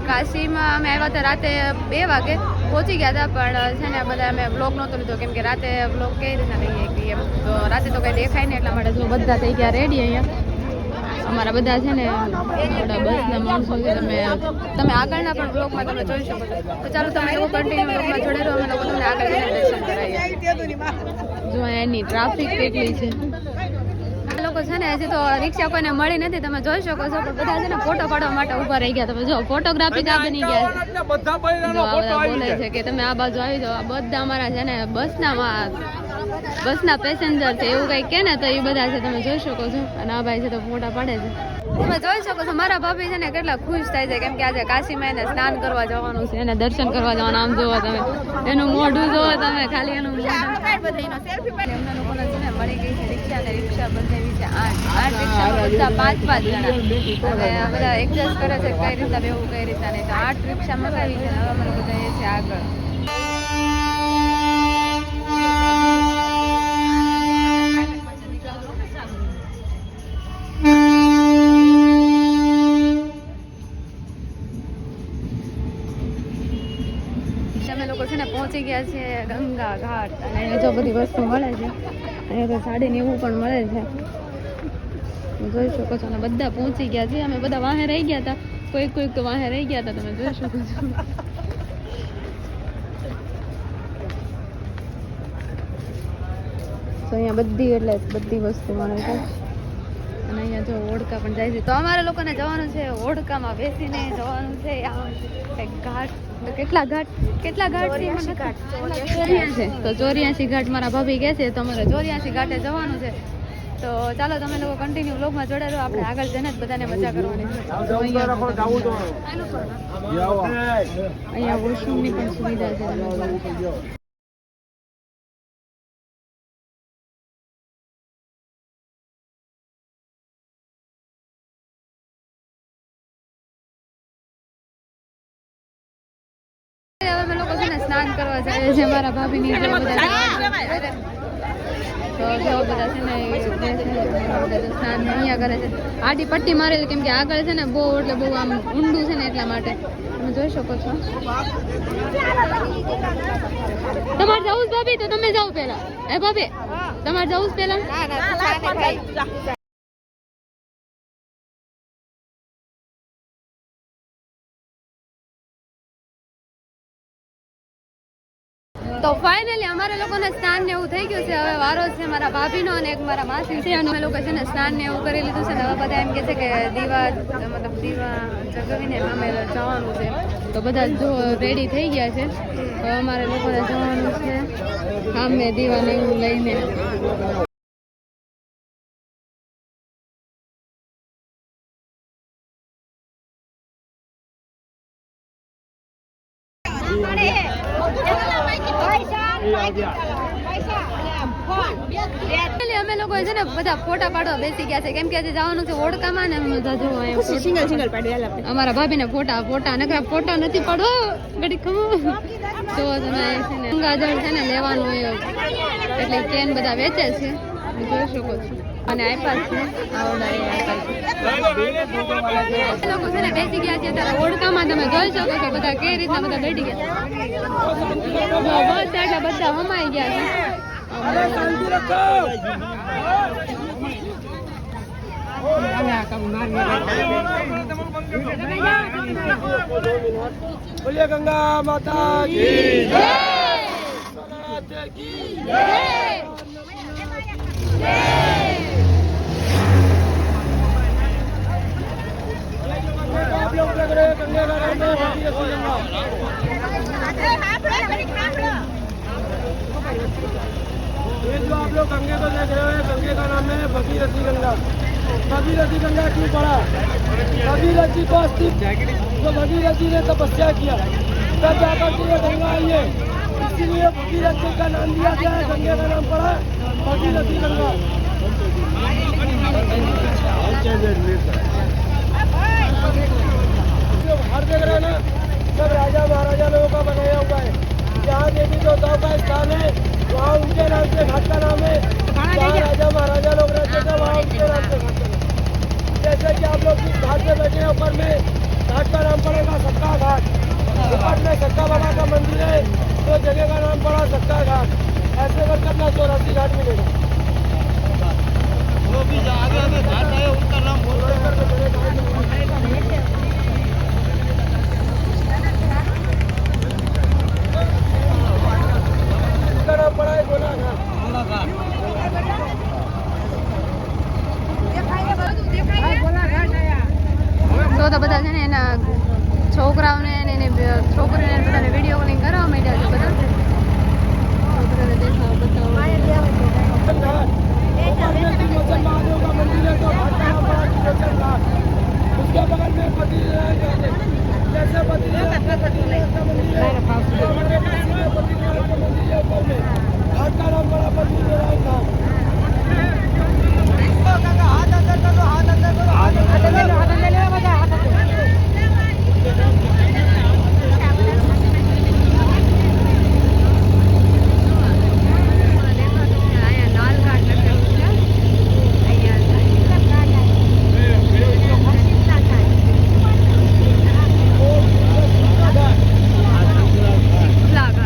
કાશીમાં અમે આવ્યા હતા રાતે 2 વાગે પહોંચી ગયા હતા, પણ છે ને બધા અમે બ્લોગ નહોતો લીધો કેમ કે રાતે બ્લોગ કઈ રીતના લઈએ કે એમ તો રાતે તો કંઈ દેખાય નહીં, એટલા માટે જો બધા થઈ ગયા રેડી. અહીંયા અમારા બધા છે ને થોડા બસના માણસો છે, તમે આગળના પણ બ્લોગમાં તમે જોઈ શકો છો. તો ચાલો તમે લોકો કન્ટિન્યુ બ્લોગમાં જોડે રહો, અમે લોકો તમને આગળ દર્શન કરાવીએ. જો એની ટ્રાફિક કેટલી છે. લોકો છે ને હજી તો રિક્ષા કોઈને મળી નથી, તમે જોઈ શકો છો, પણ બધા છે ને ફોટો પાડવા માટે ઉભા રહી ગયા. તમે જો ફોટોગ્રાફી ના બની ગયા છે, બધા બોલે છે કે તમે આ બાજુ આવી જાઓ. આ બધા અમારા છે ને બસના પેસેન્જર છે, એવું કઈ કે ને તો એ બધા છે, તમે જોઈ શકો છો. અને આ ભાઈ છે તો ફોટા પાડે છે, તમે જોઈ શકો છો. મારા ભાભી છે ને કેટલા ખુશ થાય છે કેમ કે આજે કાશીમાં એને સ્નાન કરવા જવાનું છે, એને દર્શન કરવા જવાનું. આમ જોવો તમે એનું મોઢું જોવો તમે, ખાલી એનું મોઢું. એમના લોકોને છે ને મળી ગઈ છે રિક્ષા, અને રિક્ષા બંધાવી છે 8 રિક્ષામાં બધા 5-5 જણા. હવે બધા એડજસ્ટ કરે છે કઈ રીતના બેવું કઈ રીતના નહીં. તો 8 રિક્ષા મંગાવી છે, હવે અમે લોકો જઈએ છીએ આગળ. અમે લોકો છે ને પહોંચી ગયા છે ગંગા ઘાટ, અને અહીંયા જો બધી વસ્તુ મળે છે. અહીંયા તો સાડી ને એવું પણ મળે છે, જોઈ શકો છો. અને બધા પહોંચી ગયા છે. અમે બધા વાહે રહી ગયા હતા, કોઈક તો વાહે રહી ગયા હતા, તમે જોઈ શકો છો. તો અહીંયા બધી વસ્તુ મળે છે. અને અહીંયા જો ઓળકા પણ જાય છે. તો અમારે લોકોને જવાનું છે ઓળકામાં બેસીને જવાનું છે. ઘાટ કેટલા ઘાટ છે? તો 84 ઘાટ મારા ભાભી કહે છે, તો અમારે 84 ઘાટે જવાનું છે. તો ચાલો તમે લોકો કન્ટિન્યુ વ્લોગમાં જોડે રહો, આપણે આગળ જઈને જ બધાને મજા કરવાની છે. અહીંયા વોશરૂમની પણ સુવિધા છે. અમે લોકો છે ને સ્નાન કરવા જાય છે મારા ભાભીની બધા. તો જો બધા છે ને સ્નાન અહીંયા કરે છે. આડી પટ્ટી મારેલી કેમ કે આગળ છે ને બહુ આમ ઊંડું છે ને એટલા માટે. તમે જોઈ શકો છો. તમારે જવું જ ભાભી? તો તમે જાઓ પેલા. એ ભાભી તમારે જવું જ પેલા? તો ફાઇનલી અમારે લોકોને સ્નાન ને એવું થઈ ગયું છે. હવે વારો છે મારા ભાભીનો અને એક મારા માસી છે, અને અમે લોકો છે ને સ્નાન ને એવું કરી લીધું છે. હવે બધા એમ કે છે કે દીવા જગાવીને અમે જવાનું છે. તો બધા જો રેડી થઈ ગયા છે. તો અમારે લોકોને જવાનું છે સામે દીવા ને એવું લઈને. અમે લોકો છે ને બધા ફોટા પાડવા બેસી ગયા છે કેમ કે આજે જવાનું છે ઓળકામાં ને બધા જો સિંગલ પાડી. અમારા ભાભી ને ફોટા નકરા ફોટા નથી પાડવો ઘડી ખમો. તો તમે છે ને ગંગાજળ છે ને લેવાનું હોય એટલે ચેન બધા વેચે છે, જોઈ શકો છો. અને આપ્યા છે લોકો છે ને બેસી ગયા છે ત્યારે ઓળકામાં. તમે જોઈ શકો છો બધા કઈ રીતના બધા બેઠી ગયા. બધા હમાઈ ગયા છે. बोलिए गंगा माता की जय, की जय। आप लोग लग रहे गंगा का नाम है ये जो आप लोग गंगे को देख रहे हैं, गंगे का नाम है भगीरथी गंगा। भगीरथी गंगा क्यों पड़ा? भगीरथी को जो भगीरथी ने तपस्या किया तब जाकर के ये गंगा आई है, इसीलिए भगीरथी का नाम दिया गया है। गंगे का नाम पड़ा भगीरथी गंगा। जगह का नाम पड़ा सक्का घाट, ऐसे करके अपना 84 घाट मिलेगा। वो भी आगे आगे घाट है, उनका नाम बोल रहे हैं। उसका नाम पड़ा है गोला घाट। તો બધા છે ને એના છોકરાઓને અને એને છોકરીને બધાને વિડીયો કોલિંગ કરાવવા માંડ્યા છે બધા. છોકરાને દેખાવ બતાવો. महादेव का मंदिर है तो घाट का नाम पड़ा त्रिलोचन घाट। उसके बगल में पति जैसे पतिनाथ का मंदिर है, पतिनाथ का मंदिर है ऊपर में, घाट का नाम पड़ा पतिनाथ घाट। हाथ अंदर करो, हाथ अंदर करो, हाथ अंदर ले लो, हाथ अंदर ले लो, हाथ अंदर। ફ્લાગ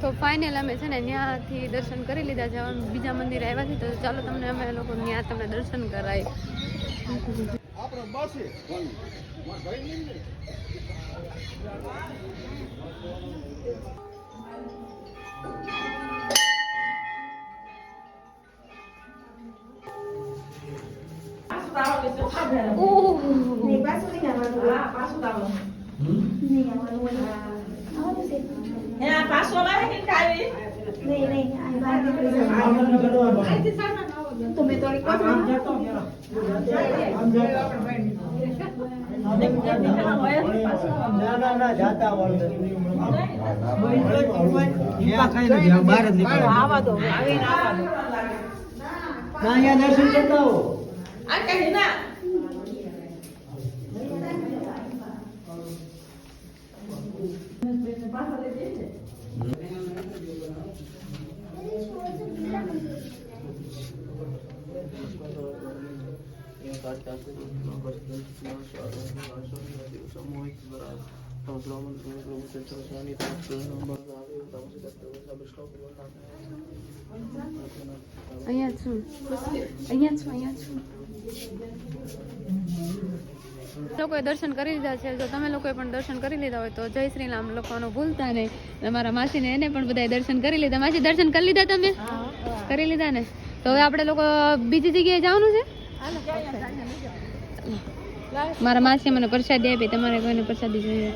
તો ફાઇનલ અમે છે ને ત્યાંથી દર્શન કરી લીધા છે. હવે બીજા મંદિરે આવ્યા છીએ તો ચાલો તમને અમે લોકો ત્યાં તમને દર્શન કરાય. दर्शन करता हो અહીંયા છું. લોકોએ દર્શન કરી લીધા છે. જો તમે લોકોએ પણ દર્શન કરી લીધા હોય તો જય શ્રી રામ લખવાનું ભૂલતા નહીં. અમારા માસીને એને પણ બધાએ દર્શન કરી લીધા. માસી દર્શન કરી લીધા તમે? કરી લીધા ને? તો હવે આપણે લોકો બીજી જગ્યાએ જવાનું છે. મારા માસી મને પ્રસાદી આપી. તમારે કોઈને પ્રસાદી જોઈએ?